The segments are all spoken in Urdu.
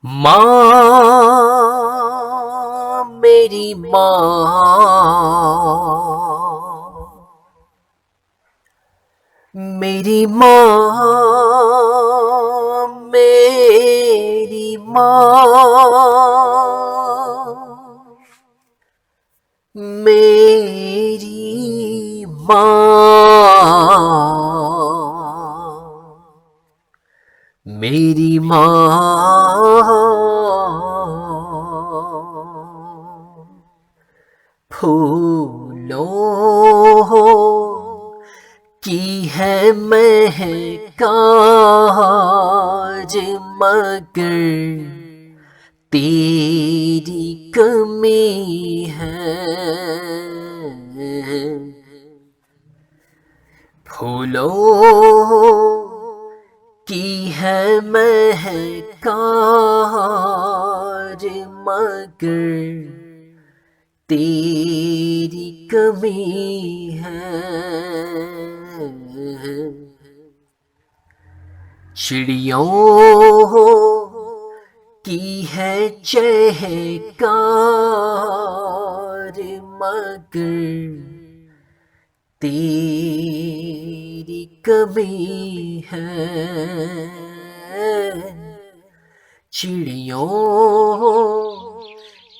ماں میری ماں، میری ماں، میری ماں، میری ماں، میری ماں پھولوں کی ہے مہکاج مگر تیری کمی ہے، پھولوں کی ہے مہکاج مگر تیری کمی ہے، چڑیوں کی ہے چہکار مگر تیری کمی ہے، چڑیوں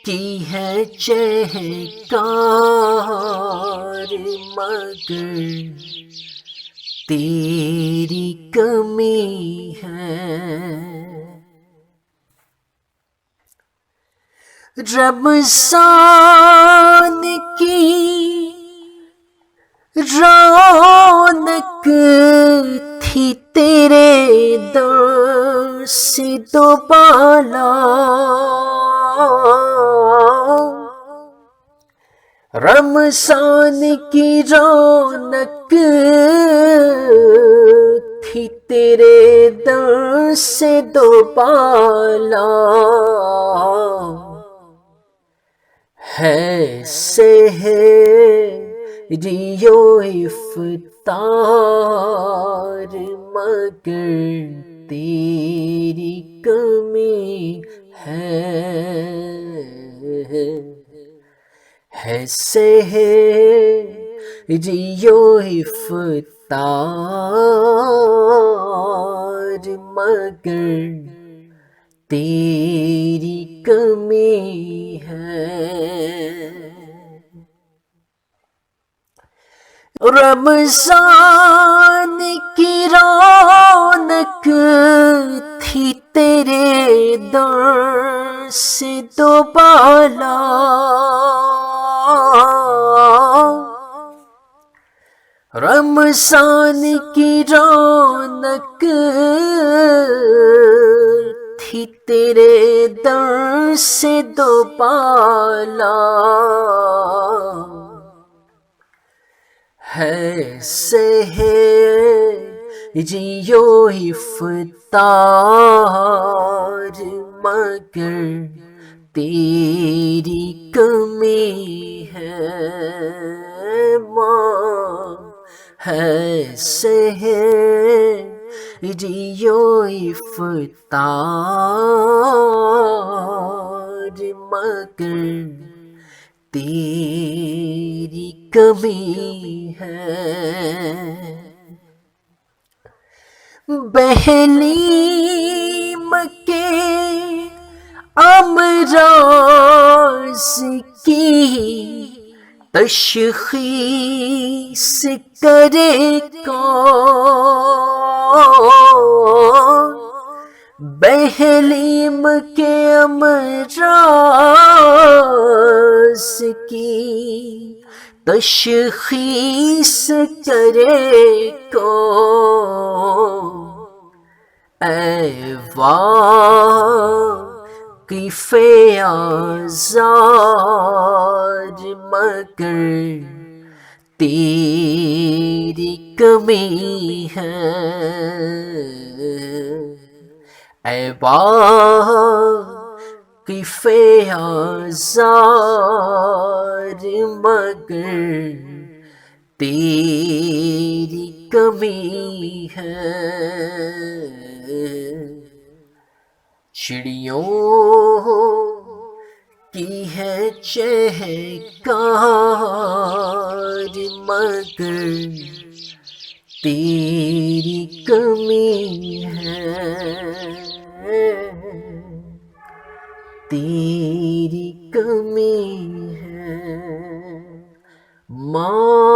کی ہے چہکار مگر تیری کمی ہے، رمضان کی رونق تھی تیرے در سے دو بالا، رمضان کی رونق تھی تیرے در سے دو بالا، ہے سحری و افطار مگر تیری کمی ہے، سحری و افطار مگر تیری کمی ہے، رمضان کی رونق تھی تیرے در سے دو بالا، رمضان کی رونق تھی تیرے در سے دو بالا، ہے سحری و افطار مگر تیری کمی ہے، ماں ہے سحری و افطار مگر تیری کمی ہے، بحلیم کے امراض کی تشخیص کرے کون، بحلیم کے امراض کی تشخیص کرے کون، اے واقف آزار مگر تیری کمی ہے، اے واقف آزار مگر تیری کمی ہے، چڑیوں کی ہے چہکار مگر تیری کمی ہے، تیری کمی ہے ماں،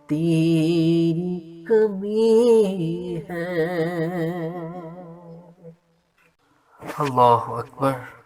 تیری کمی ہے۔ اللہ اکبر۔